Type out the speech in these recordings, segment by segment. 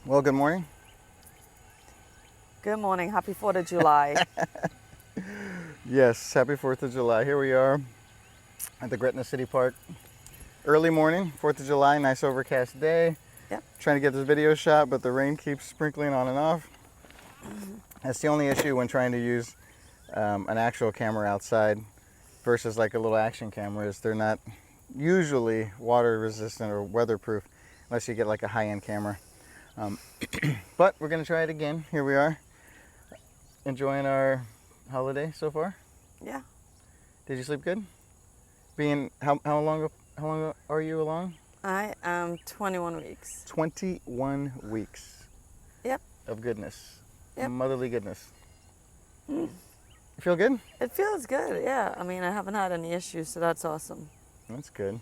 Well, good morning. Good morning. Happy 4th of July. Yes, happy 4th of July. Here we are at the Gretna City Park. Early morning, 4th of July, nice overcast day. Yep. Trying to get this video shot, but the rain keeps sprinkling on and off. That's the only issue when trying to use an actual camera outside versus like a little action camera is they're not usually water resistant or weatherproof unless you get like a high-end camera. But we're going to try it again. Here we are, enjoying our holiday so far. Yeah. Did you sleep good? How long are you along? I am 21 weeks. 21 weeks. Yep. Of goodness. Yep. Motherly goodness. You feel good? It feels good, yeah. I mean, I haven't had any issues, so that's awesome. That's good.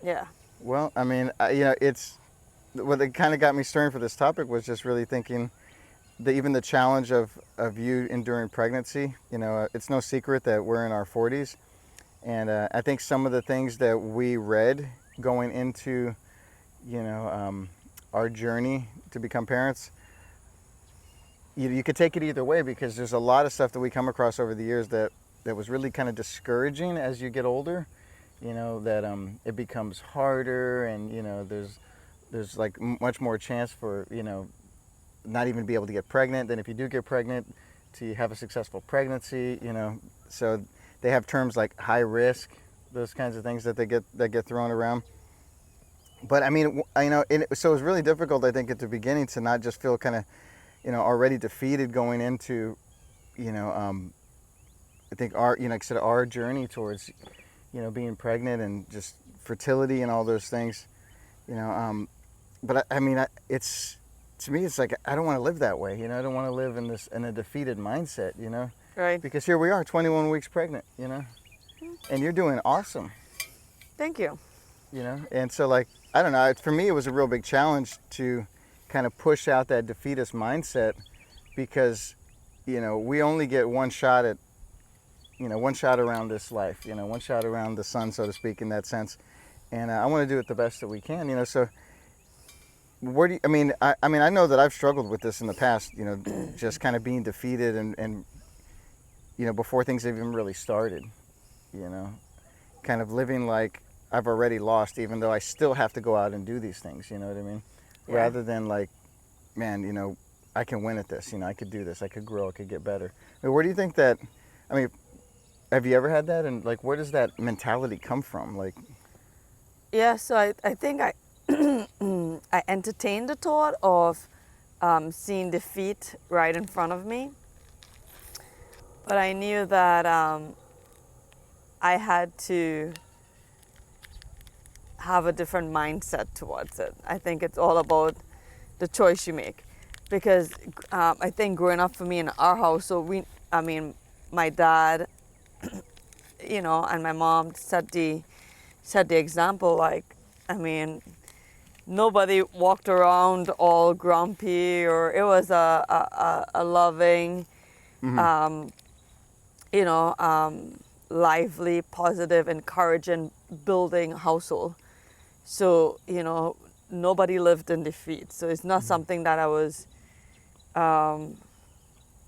Yeah. Well, I mean, it's what kind of got me stirring for this topic was just really thinking that even the challenge of you enduring pregnancy, it's no secret that we're in our 40s. And I think some of the things that we read going into, our journey to become parents, you could take it either way because there's a lot of stuff that we come across over the years that was really kind of discouraging as you get older, that it becomes harder and, there's like much more chance for, not even be able to get pregnant than if you do get pregnant to have a successful pregnancy, so they have terms like high risk, those kinds of things that get thrown around. But I mean, so it was really difficult, I think, at the beginning to not just feel kind of, already defeated going into, I think our journey towards, being pregnant and just fertility and all those things, but I mean, to me, it's like, I don't want to live that way. I don't want to live in a defeated mindset, Right. Because here we are, 21 weeks pregnant, and you're doing awesome. Thank you. And so like, I don't know, for me, it was a real big challenge to kind of push out that defeatist mindset because, we only get one shot at, one shot around this life, one shot around the sun, so to speak, in that sense. And I want to do it the best that we can, so where do you, I know that I've struggled with this in the past, just kind of being defeated and before things have even really started, kind of living like I've already lost, even though I still have to go out and do these things, you know what I mean? Yeah. Rather than like, man, I can win at this, I could do this, I could grow, I could get better. Where do you think that, have you ever had that? And like, where does that mentality come from? Like, Yeah, so I think I I entertained the thought of seeing defeat right in front of me. But I knew that I had to have a different mindset towards it. I think it's all about the choice you make. Because I think growing up for me in our house, so my dad, and my mom set the example. Like, nobody walked around all grumpy, or it was a loving, lively, positive, encouraging, building household. So, nobody lived in defeat. So it's not something that I was,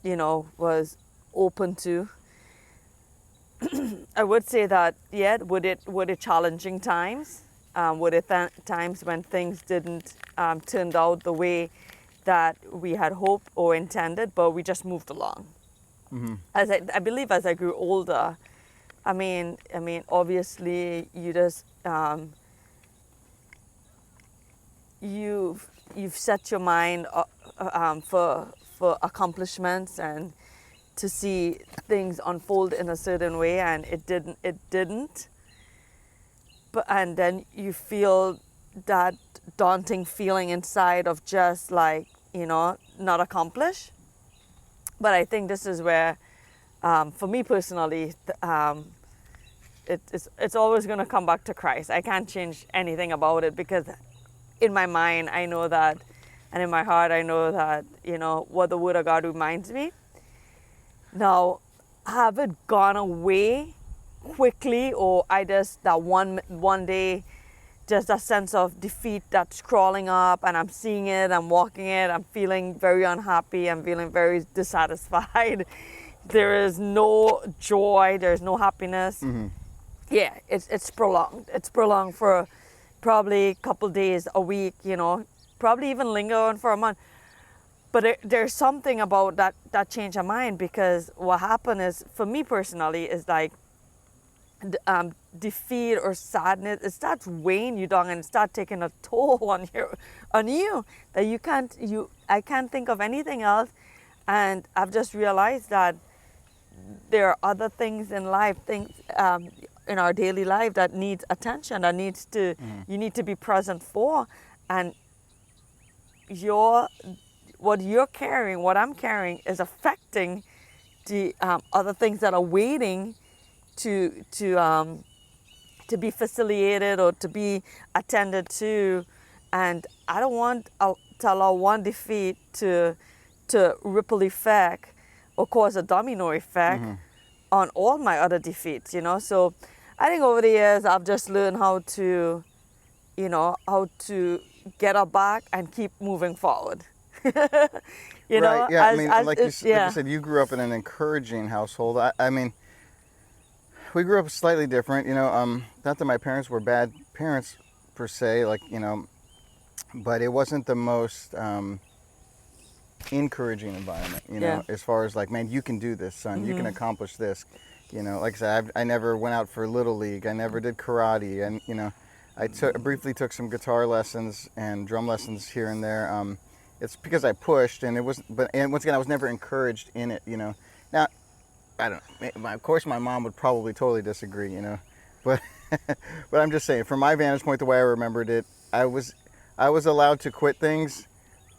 was open to. I would say that, yeah, were it challenging times? Were it times when things didn't turn out the way that we had hoped or intended, but we just moved along? Mm-hmm. I believe as I grew older, obviously you just you've set your mind for accomplishments and to see things unfold in a certain way, and it didn't. And then you feel that daunting feeling inside of just like, not accomplished. But I think this is where, for me personally, it's always going to come back to Christ. I can't change anything about it because in my mind, I know that, and in my heart, I know that, what the Word of God reminds me. Now, have it gone away quickly, or I just that one day just a sense of defeat that's crawling up, and I'm seeing it, I'm walking it, I'm feeling very unhappy, I'm feeling very dissatisfied. There is no joy, there's no happiness. Yeah, it's prolonged. It's prolonged for probably a couple days, a week, you know, probably even linger on for a month. But there's something about that change of mind, because what happened is, for me personally, is like defeat or sadness. It starts weighing you down and it starts taking a toll on you that I can't think of anything else. And I've just realized that there are other things in life, things in our daily life that needs attention, that needs to you need to be present for, and what you're carrying, what I'm carrying, is affecting the other things that are waiting to be facilitated or to be attended to. And I don't want to allow one defeat to ripple effect or cause a domino effect on all my other defeats, you know. So I think over the years I've just learned how to get up back and keep moving forward. You know, right, yeah. I mean, like you said, you grew up in an encouraging household. I mean, we grew up slightly different, you know. Not that my parents were bad parents per se, like, you know, but it wasn't the most encouraging environment, you know, as far as like, man, you can do this, son, you can accomplish this, you know. Like I said, I never went out for Little League, I never did karate, and, you know, I briefly took some guitar lessons and drum lessons here and there. It's because I pushed, and once again, I was never encouraged in it, you know. Now, I don't know, of course my mom would probably totally disagree, you know, but but I'm just saying, from my vantage point, the way I remembered it, I was allowed to quit things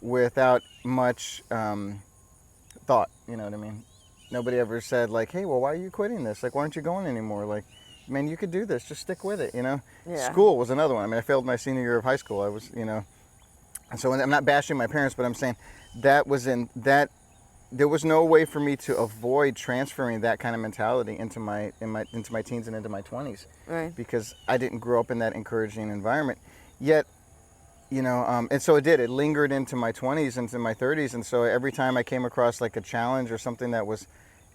without much thought, you know what I mean? Nobody ever said like, hey, well, why are you quitting this? Like, why aren't you going anymore? Like, man, you could do this, just stick with it, you know? Yeah. School was another one. I mean, I failed my senior year of high school. I was, you know, and so I'm not bashing my parents, but I'm saying there was no way for me to avoid transferring that kind of mentality into my teens and into my 20s, right? Because I didn't grow up in that encouraging environment. Yet, you know, and so it lingered into my 20s, into my 30s, and so every time I came across like a challenge or something that was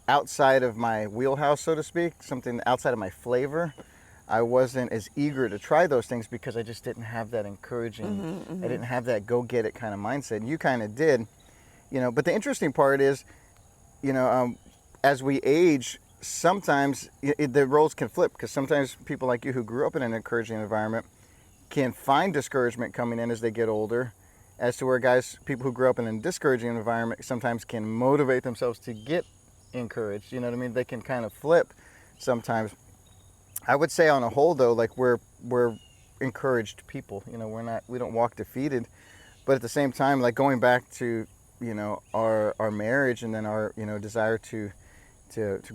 outside of my wheelhouse, so to speak, something outside of my flavor, I wasn't as eager to try those things because I just didn't have that encouraging, I didn't have that go get it kind of mindset. And you kind of did, you know. But the interesting part is, you know, as we age, sometimes the roles can flip, because sometimes people like you who grew up in an encouraging environment can find discouragement coming in as they get older, as to where people who grew up in a discouraging environment sometimes can motivate themselves to get encouraged, you know what I mean? They can kind of flip sometimes. I would say on a whole though, like we're encouraged people, you know, we don't walk defeated, but at the same time, like going back to, you know, our marriage, and then our, you know, desire to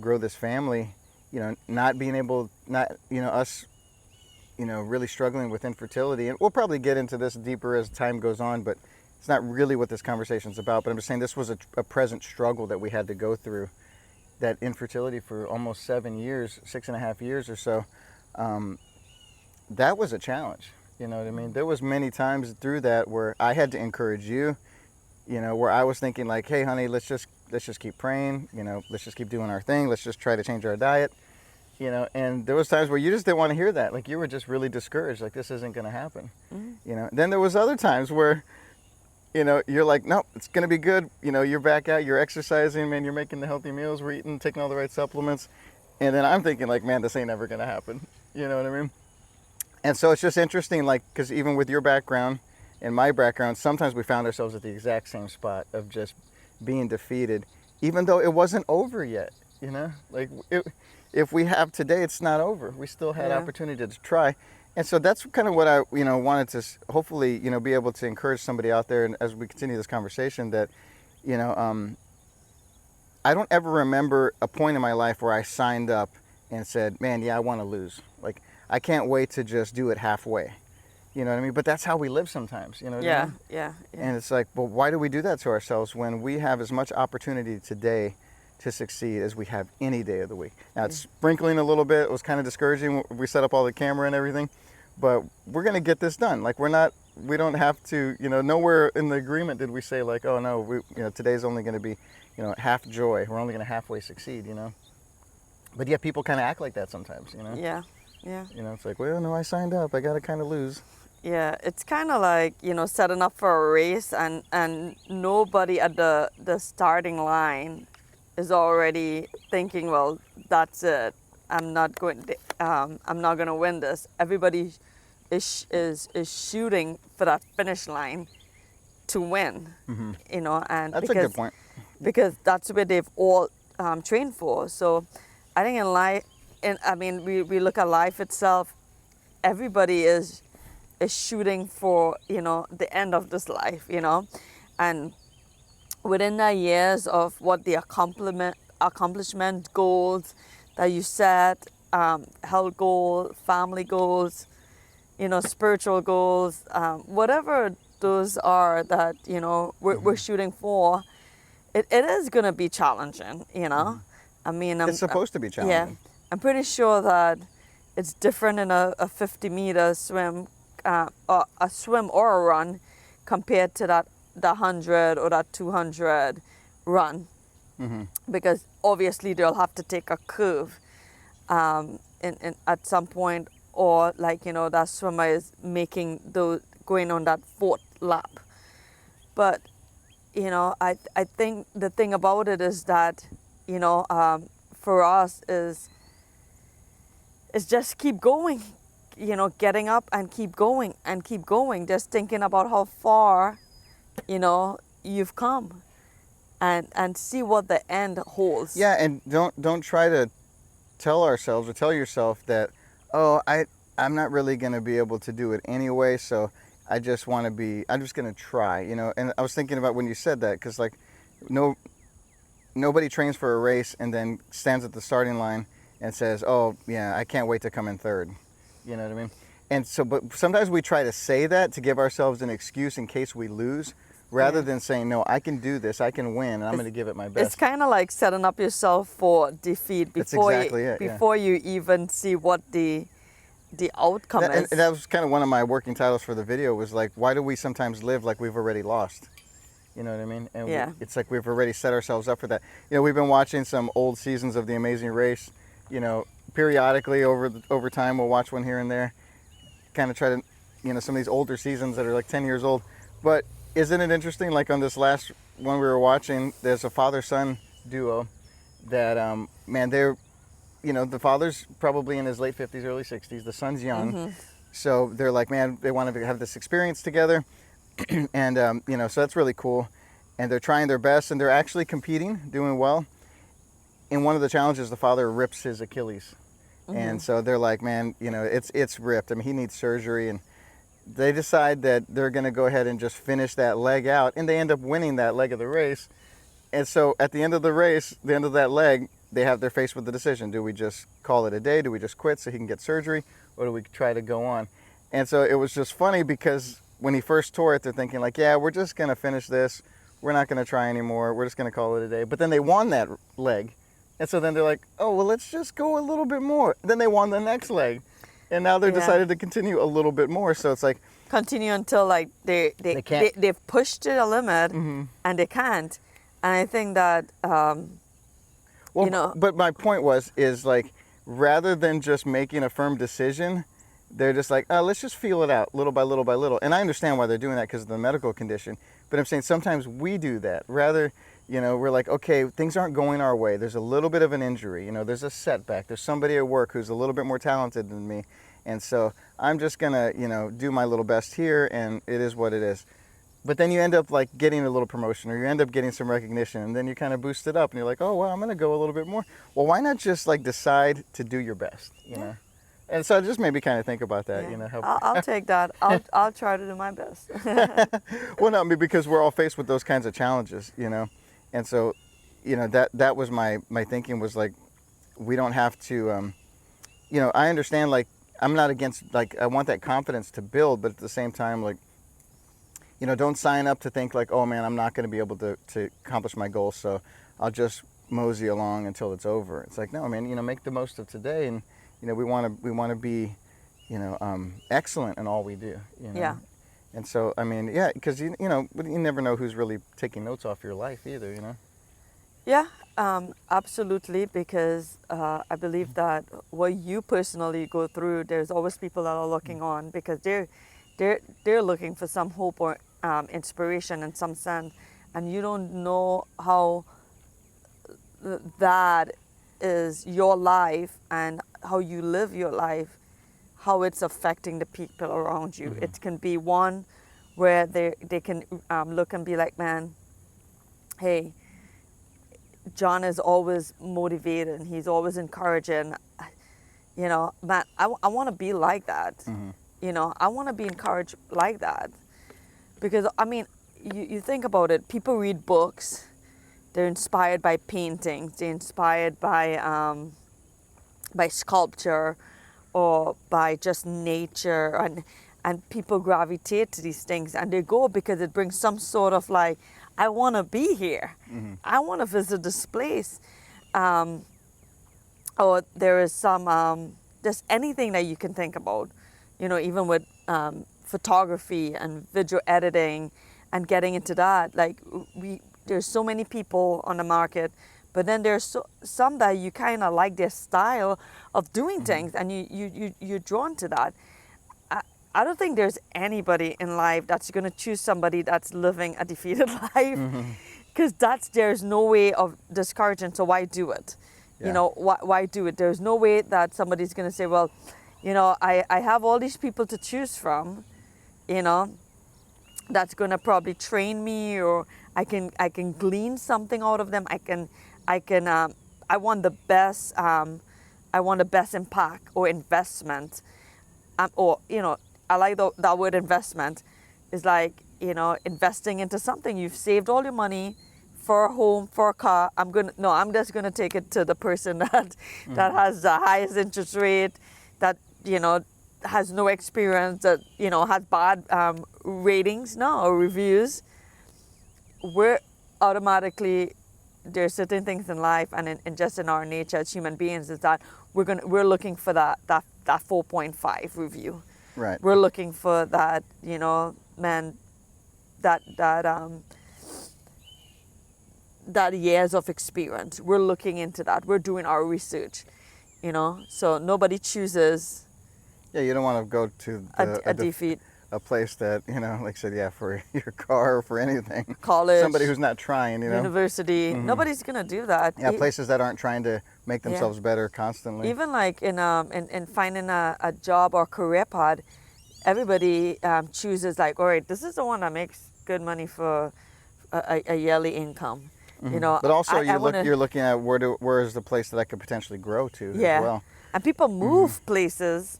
grow this family, you know, us, you know, really struggling with infertility. And we'll probably get into this deeper as time goes on, but it's not really what this conversation is about. But I'm just saying this was a present struggle that we had to go through, that infertility for almost 7 years, 6.5 years or so. That was a challenge, you know what I mean? There was many times through that where I had to encourage you, you know, where I was thinking like, hey honey, let's just keep praying, you know, let's just keep doing our thing, let's just try to change our diet, you know. And there was times where you just didn't want to hear that, like you were just really discouraged, like this isn't going to happen, you know. Then there was other times where, you know, you're like, no, it's going to be good, you know, you're back out, you're exercising, man, you're making the healthy meals, we're eating, taking all the right supplements, and then I'm thinking like, man, this ain't ever going to happen, you know what I mean? And so it's just interesting, like, because even with your background and my background, sometimes we found ourselves at the exact same spot of just being defeated, even though it wasn't over yet, you know? Like, if we have today, it's not over. We still had opportunity to try. And so that's kind of what I, you know, wanted to hopefully, you know, be able to encourage somebody out there, and as we continue this conversation, that, you know, I don't ever remember a point in my life where I signed up and said, man, yeah, I want to lose. Like, I can't wait to just do it halfway. You know what I mean? But that's how we live sometimes, you know what I mean? Yeah. And it's like, well, why do we do that to ourselves when we have as much opportunity today to succeed as we have any day of the week? Now, it's sprinkling a little bit. It was kind of discouraging when we set up all the camera and everything. but we're going to get this done. Like we don't have to, nowhere in the agreement did we say like, oh no, today's only going to be, half joy. We're only going to halfway succeed, But yet people kind of act like that sometimes, Yeah, yeah. It's like, well, no, I signed up. I got to kind of lose. Yeah, it's kind of like, setting up for a race and nobody at the starting line is already thinking, well, that's it. I'm not going to win this. Everybody is shooting for that finish line to win, and That's a good point. Because that's what they've all trained for. So I think in life, we look at life itself, everybody is shooting for, the end of this life, and within the years of what the accomplishment goals that you set, health goals, family goals, spiritual goals, whatever those are that, we're shooting for, it is going to be challenging, It's supposed to be challenging. Yeah, I'm pretty sure that it's different in a 50-meter swim, or a swim or a run compared to the 100 or that 200 run, because obviously they'll have to take a curve at some point, or that swimmer is going on that fourth lap. But I think the thing about it is that for us is just keep going, getting up and keep going, just thinking about how far you've come, and see what the end holds. Yeah, and don't try to tell ourselves or tell yourself that, oh, I'm not really going to be able to do it anyway, so I'm just going to try, And I was thinking about when you said that, because like nobody trains for a race and then stands at the starting line and says, oh yeah, I can't wait to come in third. You know what I mean? And so, but sometimes we try to say that to give ourselves an excuse in case we lose, rather than saying, no, I can do this, I can win, and I'm going to give it my best. It's kind of like setting up yourself for defeat before you even see what the outcome is. And that was kind of one of my working titles for the video, was like, why do we sometimes live like we've already lost? You know what I mean? And it's like we've already set ourselves up for that. We've been watching some old seasons of The Amazing Race. Periodically over time we'll watch one here and there. Kind of try to, some of these older seasons that are like 10 years old. But isn't it interesting? Like on this last one we were watching, there's a father-son duo that, they're, the father's probably in his late 50s, early 60s. The son's young. So they're like, man, they want to have this experience together. And, so that's really cool. And they're trying their best, and they're actually competing, doing well. In one of the challenges, the father rips his Achilles. And so they're like, man, it's ripped. I mean, he needs surgery. And they decide that they're going to go ahead and just finish that leg out. And they end up winning that leg of the race. And so at the end of the race, the end of that leg, they're faced with the decision. Do we just call it a day? Do we just quit so he can get surgery? Or do we try to go on? And so it was just funny because when he first tore it, they're thinking like, yeah, we're just going to finish this. We're not going to try anymore. We're just going to call it a day. But then they won that leg. And so then they're like, oh, well, let's just go a little bit more. Then they won the next leg. And now they're decided to continue a little bit more. So it's like, continue until like they've pushed it a limit and they can't. And I think that, but my point is like, rather than just making a firm decision, they're just like, oh, let's just feel it out little by little by little. And I understand why they're doing that because of the medical condition. But I'm saying sometimes we do that. Rather, we're like, okay, things aren't going our way. There's a little bit of an injury. There's a setback. There's somebody at work who's a little bit more talented than me. And so I'm just going to, do my little best here, and it is what it is. But then you end up like getting a little promotion, or you end up getting some recognition, and then you kind of boost it up and you're like, oh, well, I'm going to go a little bit more. Well, why not just like decide to do your best, know? And so it just made me kind of think about that, I'll take that. I'll try to do my best. Well, no, because we're all faced with those kinds of challenges, And so, that was my thinking, was like, we don't have to, I understand, like, I'm not against, like, I want that confidence to build, but at the same time, like, don't sign up to think like, oh man, I'm not going to be able to accomplish my goals, so I'll just mosey along until it's over. It's like, no, man, make the most of today, and we want to be, excellent in all we do. Yeah. And so, I mean, yeah, because you never know who's really taking notes off your life either. Yeah, absolutely. Because I believe that what you personally go through, there's always people that are looking on because they're looking for some hope or inspiration in some sense, and you don't know how that is your life and how you live your life, how it's affecting the people around you. It can be one where they can look and be like, man, hey, John is always motivated and he's always encouraging. Man, I want to be like that. I want to be encouraged like that. Because, I mean, you think about it, people read books, they're inspired by paintings, they're inspired by sculpture or by just nature, and people gravitate to these things and they go because it brings some sort of like, I want to be here. I want to visit this place. Or there is some, just anything that you can think about, even with photography and video editing and getting into that. Like there's so many people on the market, but then there's some that you kind of like their style of doing things and you're drawn to that. I don't think there's anybody in life that's going to choose somebody that's living a defeated life, because there's no way of discouraging. So why do it? Yeah. Why do it? There's no way that somebody's going to say, well, I have all these people to choose from, that's going to probably train me, or I can glean something out of them. I want the best impact or investment, or I like that word investment. Is like, investing into something. You've saved all your money for a home, for a car. I'm just gonna take it to the person that has the highest interest rate, that has no experience, that has bad ratings, or reviews. We're automatically, there's certain things in life and in just in our nature as human beings, is that we're looking for that 4.5 review. Right. We're looking for that, man, that years of experience. We're looking into that. We're doing our research, So nobody chooses. Yeah, you don't want to go to a defeat. A place that, like I said, yeah, for your car or for anything. College. Somebody who's not trying, University. Nobody's going to do that. Yeah, places that aren't trying to make themselves better constantly. Even like in finding a job or career path, everybody chooses like, all right, this is the one that makes good money for a yearly income. But also you're looking at where is the place that I could potentially grow to as well. And people move places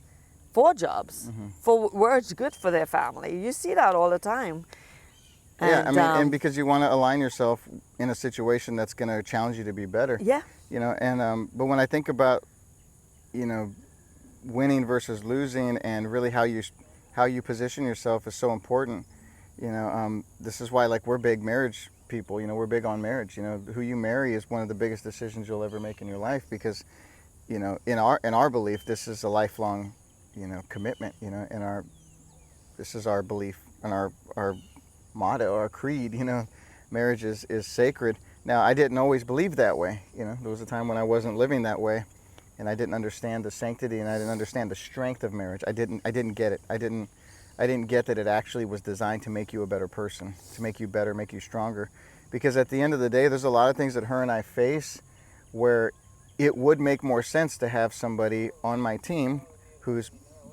for jobs, for where it's good for their family. You see that all the time. And, and because you want to align yourself in a situation that's going to challenge you to be better. Yeah. But when I think about, winning versus losing, and really how you position yourself is so important. This is why, like, we're big marriage people. We're big on marriage. Who you marry is one of the biggest decisions you'll ever make in your life, because, in our belief, this is a lifelong, commitment. This is our belief and our motto, our creed. Marriage is sacred. Now, I didn't always believe that way. There was a time when I wasn't living that way, and I didn't understand the sanctity, and I didn't understand the strength of marriage. I didn't get it. I didn't get that it actually was designed to make you a better person, to make you better, make you stronger. Because at the end of the day, there's a lot of things that her and I face where it would make more sense to have somebody on my team who's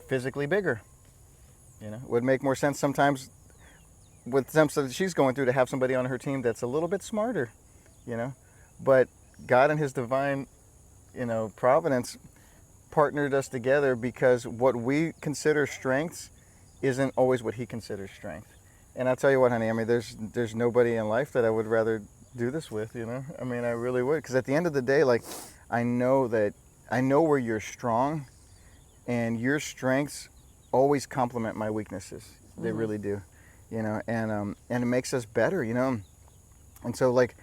physically bigger. It would make more sense sometimes with some stuff that she's going through to have somebody on her team that's a little bit smarter, But God and His divine, providence partnered us together, because what we consider strengths isn't always what He considers strength. And I'll tell you what, honey, I mean, there's nobody in life that I would rather do this with, I mean, I really would. Because at the end of the day, like, I know where you're strong, and your strengths always complement my weaknesses. They really do, and it makes us better, And so, like,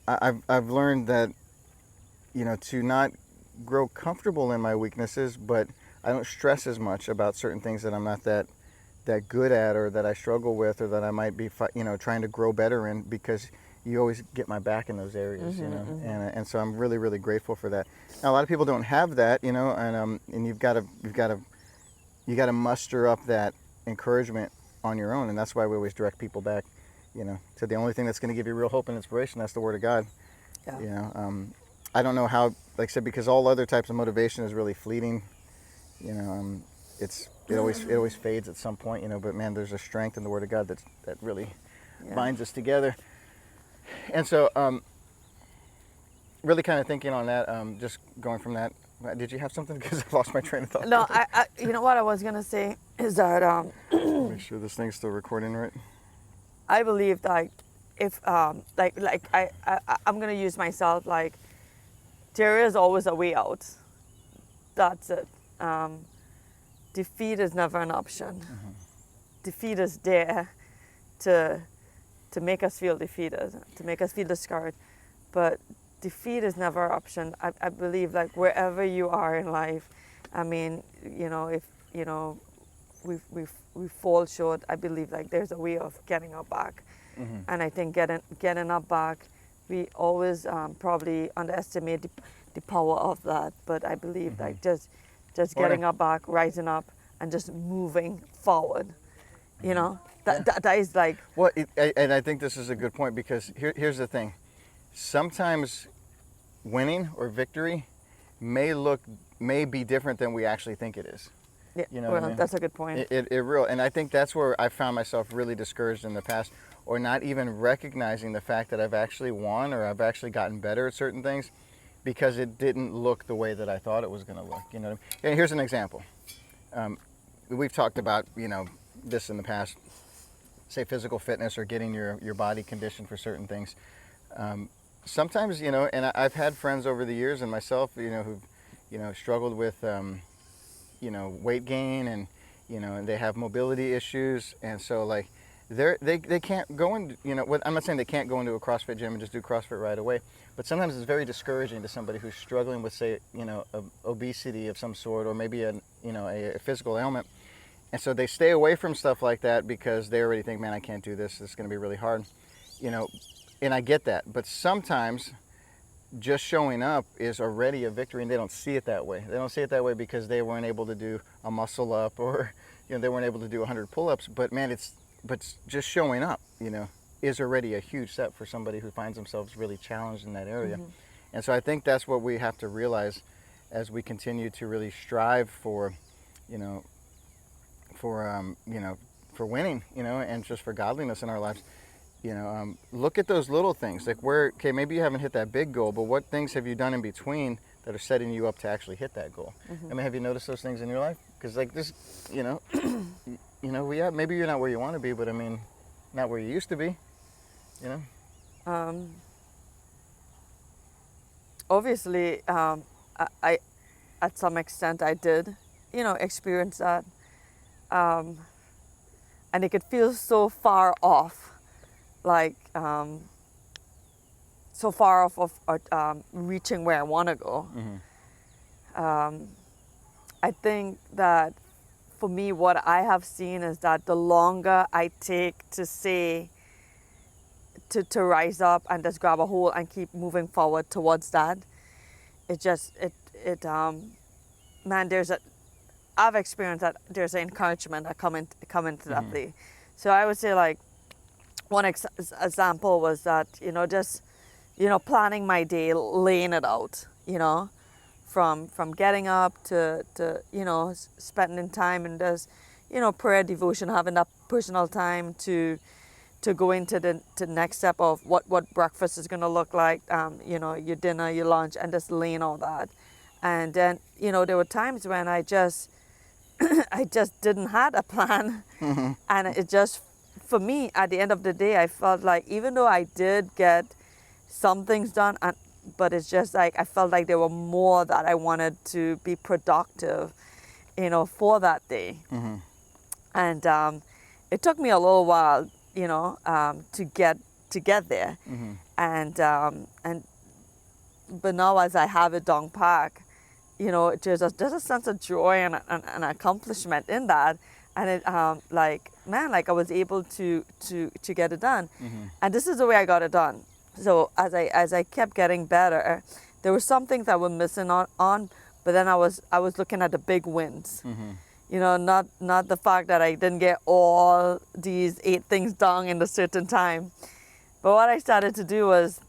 I've learned that, to not grow comfortable in my weaknesses, but I don't stress as much about certain things that I'm not that good at, or that I struggle with, or that I might be trying to grow better in, because you always get my back in those areas, and so I'm really, really grateful for that. Now, a lot of people don't have that, and you've got to muster up that encouragement on your own, and that's why we always direct people back, to the only thing that's going to give you real hope and inspiration. That's the Word of God. Yeah. I don't know how, like I said, because all other types of motivation is really fleeting. It always fades at some point, but man, there's a strength in the Word of God that really binds us together. And so, really kind of thinking on that, just going from that. Did you have something? Because I lost my train of thought. No, I you know what I was gonna say is that Make sure this thing's still recording, right? I believe that if I'm gonna use myself, like, there is always a way out. That's it. Defeat is never an option. Defeat is there to make us feel defeated, to make us feel discouraged. But defeat is never an option. I believe, like, wherever you are in life, I mean, if we fall short, I believe, like, there's a way of getting up back. And I think getting up back, we always probably underestimate the power of that. But I believe, like, just getting up back, rising up, and just moving forward. That is like. Well, and I think this is a good point, because here's the thing. Sometimes winning or victory may be different than we actually think it is. Yeah, what I mean? That's a good point. And I think that's where I found myself really discouraged in the past, or not even recognizing the fact that I've actually won, or I've actually gotten better at certain things, because it didn't look the way that I thought it was going to look. And here's an example. We've talked about this in the past, say physical fitness, or getting your body conditioned for certain things. Sometimes, and I've had friends over the years, and myself, who've struggled with weight gain, and and they have mobility issues, and so, like, they can't go in, I'm not saying they can't go into a CrossFit gym and just do CrossFit right away, but sometimes it's very discouraging to somebody who's struggling with, say, obesity of some sort, or maybe a physical ailment. And so they stay away from stuff like that, because they already think, man, I can't do this. It's going to be really hard, and I get that. But sometimes just showing up is already a victory, and they don't see it that way. They don't see it that way because they weren't able to do a muscle up, or they weren't able to do 100 pull-ups. But man, but just showing up, is already a huge step for somebody who finds themselves really challenged in that area. And so I think that's what we have to realize as we continue to really strive for winning, and just for godliness in our lives. Look at those little things, like maybe you haven't hit that big goal, but what things have you done in between that are setting you up to actually hit that goal? I mean, have you noticed those things in your life? Because, like, this, maybe you're not where you want to be, but I mean, not where you used to be, Obviously, I at some extent I did, experience that, and it could feel so far off, like so far off of reaching where I want to go. I think that for me, what I have seen is that the longer I take to say, to rise up and just grab a hold and keep moving forward towards that, man, I've experienced that there's an encouragement that come into that play. So I would say, like, one example was that, just, planning my day, laying it out, from getting up to spending time and just, prayer, devotion, having that personal time to go into the next step of what breakfast is going to look like, your dinner, your lunch, and just laying all that. And then, there were times when I just didn't have a plan. And it just, for me, at the end of the day, I felt like, even though I did get some things done, but it's just like, I felt like there were more that I wanted to be productive, for that day. And it took me a little while, to get there. But now, as I have it down pack, you know, there's a sense of joy and accomplishment in that. And it, like, man, like I was able to get it done. And this is the way I got it done. So as I kept getting better, there were some things that were missing on, but then I was looking at the big wins. You know, not the fact that I didn't get all these 8 things done in a certain time. But what I started to do was,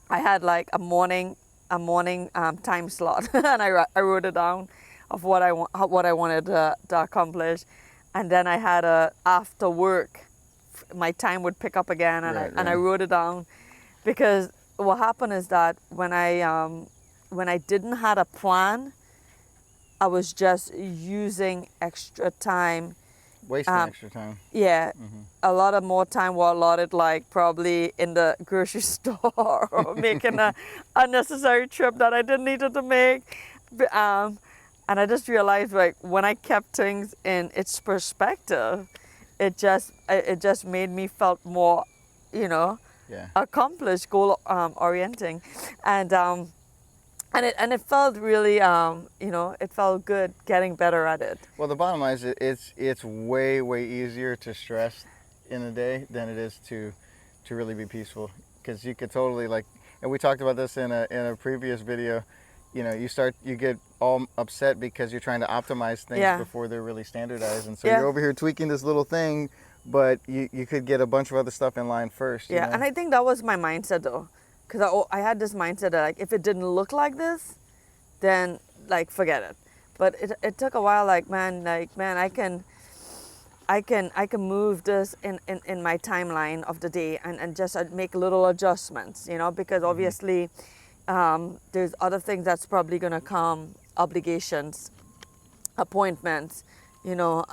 I had like a morning time slot, and I wrote it down of what I wanted to accomplish, and then I had a after work, my time would pick up again, and I wrote it down, because what happened is that when I didn't have a plan, I was just using extra time. Wasting extra time. Yeah, a lot of more time was allotted, like probably in the grocery store or making a unnecessary trip that I didn't need to make. And I just realized, like, when I kept things in its perspective, it just made me felt more, you know, accomplished, goal orienting, and it felt really, you know, it felt good getting better at it. Well, the bottom line is it's way easier to stress in a day than it is to really be peaceful, because you could totally, like, and we talked about this in a previous video. You know, you get all upset because you're trying to optimize things before they're really standardized, and so you're over here tweaking this little thing, but you could get a bunch of other stuff in line first. Yeah, you know? and I think that was my mindset though. Because I had this mindset that, like, if it didn't look like this, then, like, forget it. But it took a while, like, man, I can move this in my timeline of the day and just make little adjustments, you know, because obviously there's other things that's probably going to come, obligations, appointments, you know,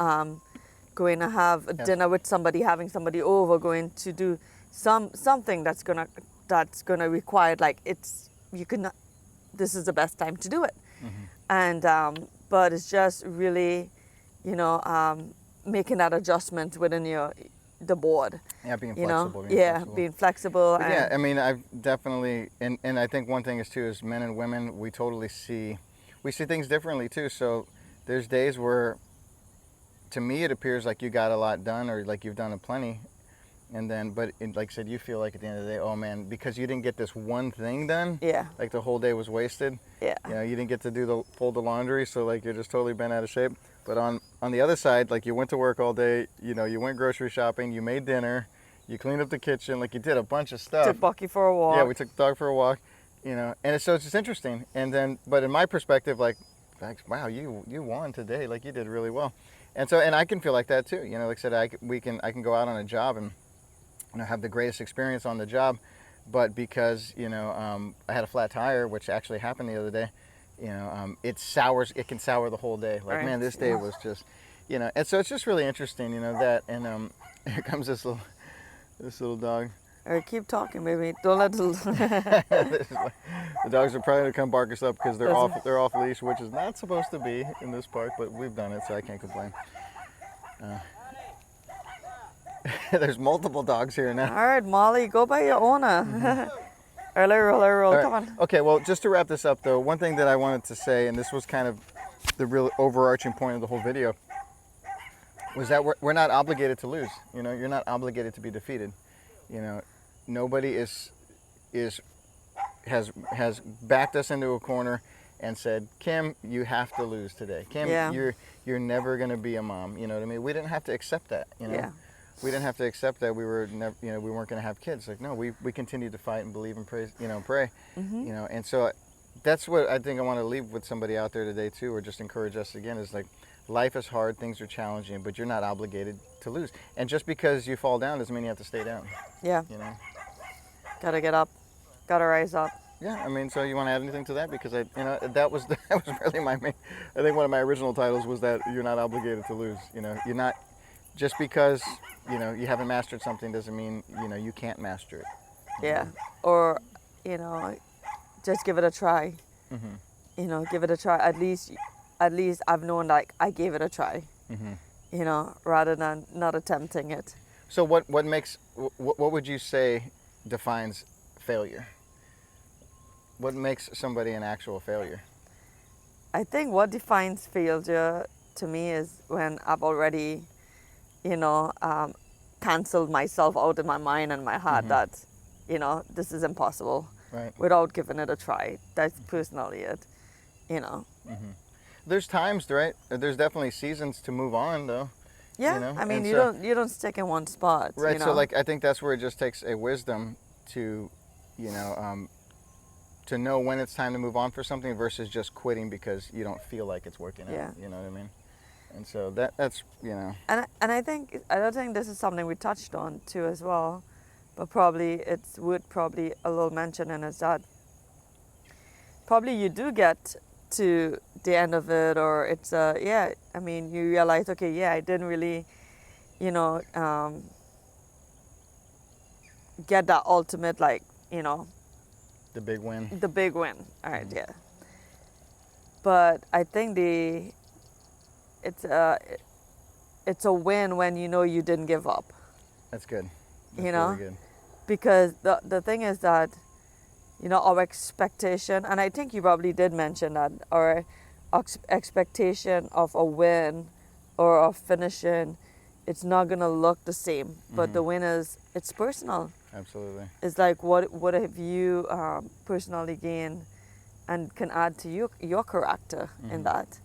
going to have a dinner with somebody, having somebody over, going to do something that's going to require, like, this is the best time to do it. And but it's just really, you know, making that adjustment within the board. Yeah, being you flexible. Know? Being flexible. But yeah, I mean, I've definitely, and I think one thing is too, is men and women, we see things differently too. So there's days where, to me, it appears like you got a lot done, or like you've done a plenty. And then, but like I said, you feel like at the end of the day, oh man, because you didn't get this one thing done, like the whole day was wasted. Yeah. You know, you didn't get to fold the laundry, so like you're just totally bent out of shape. But on the other side, like you went to work all day, you know, you went grocery shopping, you made dinner, you cleaned up the kitchen, like you did a bunch of stuff. Took Bucky for a walk. Yeah, we took the dog for a walk, you know, and so it's just interesting. And then, but in my perspective, like wow, you won today, like you did really well. And so, and I can feel like that too. You know, like I said, I can go out on a job and, you know, have the greatest experience on the job, but because, you know, I had a flat tire, which actually happened the other day, you know, it can sour the whole day. Like, man, this day was just, you know, and so it's just really interesting, you know, that, and here comes this little dog. All right, keep talking, baby. Don't let the dogs are probably gonna come bark us up because they're off leash, which is not supposed to be in this park, but we've done it, so I can't complain. There's multiple dogs here now. All right, Molly, go by your owner. Roll, come on. Okay, well, just to wrap this up, though, one thing that I wanted to say, and this was kind of the real overarching point of the whole video, was that we're not obligated to lose. You know, you're not obligated to be defeated. You know, nobody has backed us into a corner and said, Kim, you have to lose today. Kim, you're never going to be a mom. You know what I mean? We didn't have to accept that. You know. Yeah. We didn't have to accept that we were never, you know, we weren't going to have kids. Like, no, we continued to fight and believe and pray, you know, and so that's what I think I want to leave with somebody out there today too, or just encourage us again, is like, life is hard, things are challenging, but you're not obligated to lose. And just because you fall down doesn't mean you have to stay down. Yeah. You know, gotta get up, gotta rise up. Yeah, I mean, so you want to add anything to that? Because that was really my main. I think one of my original titles was that you're not obligated to lose. You know, you're not. Just because, you know, you haven't mastered something doesn't mean, you know, you can't master it. Yeah. Or, you know, just give it a try. You know, give it a try. At least I've known, like, I gave it a try. You know, rather than not attempting it. So what would you say defines failure? What makes somebody an actual failure? I think what defines failure to me is when I've already, canceled myself out in my mind and my heart that, this is impossible Right. without giving it a try. That's personally it, There's times, right? There's definitely seasons to move on, though. Yeah, You know, I mean, and you so- don't stick in one spot. Right. You know? So, like, I think that's where it just takes a wisdom to, to know when it's time to move on for something versus just quitting because you don't feel like it's working Yeah. out. You know what I mean? And so that's And I don't think this is something we touched on too as well, but probably it's worth probably a little mentioning is that probably you do get to the end of it, or it's I mean, you realize, okay, yeah, I didn't really, get that ultimate, like, the big win. the big win. All right, yeah. But I think it's a win when you know you didn't give up. That's good. That's You know? really good. Because the thing is that, our expectation, and I think you probably did mention that, our expectation of a win or of finishing, it's not gonna look the same. But the win is, it's personal. Absolutely. It's like what have you personally gained, and can add to your character in that.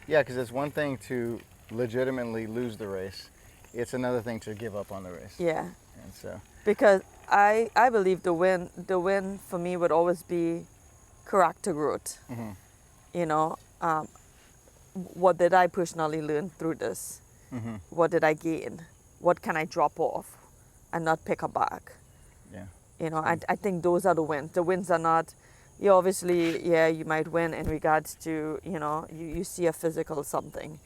Yeah, because it's one thing to legitimately lose the race. It's another thing to give up on the race. Yeah. And so. Because I believe the win for me would always be character growth. What did I personally learn through this? What did I gain? What can I drop off and not pick up back? Yeah. I think those are the wins. The wins are not, obviously, you might win in regards to, you see a physical something,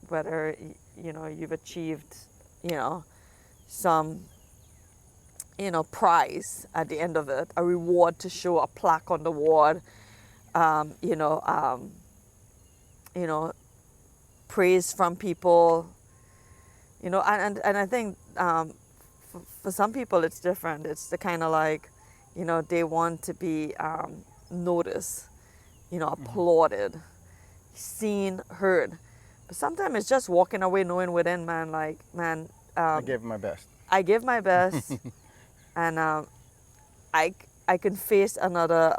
whether, you've achieved, some, prize at the end of it, a reward to show, a plaque on the wall, praise from people, and I think for some people it's different. It's the kind of like, they want to be noticed, applauded, seen, heard. But sometimes it's just walking away knowing within, man, I gave it my best. I give my best, and I can face another,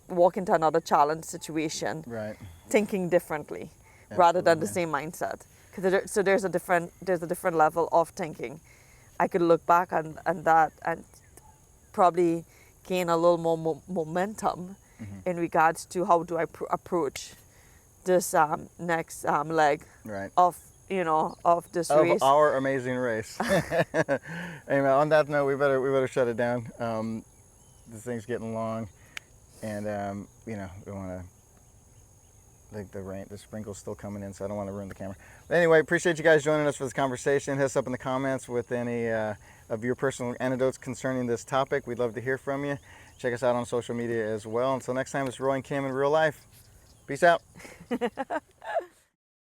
walk into another challenge situation, Right. thinking differently, rather than the Absolutely. same mindset. So there's a different level of thinking. I could look back on that and probably gain a little more momentum in regards to how do I approach this next leg Right. of of this Of race. our amazing race. Anyway, on that note, we better shut it down. This thing's getting long, and we want to. Like the sprinkles still coming in, so I don't want to ruin the camera. But anyway, appreciate you guys joining us for this conversation. Hit us up in the comments with any of your personal anecdotes concerning this topic. We'd love to hear from you. Check us out on social media as well. Until next time, it's Roy and Kim in real life. Peace out.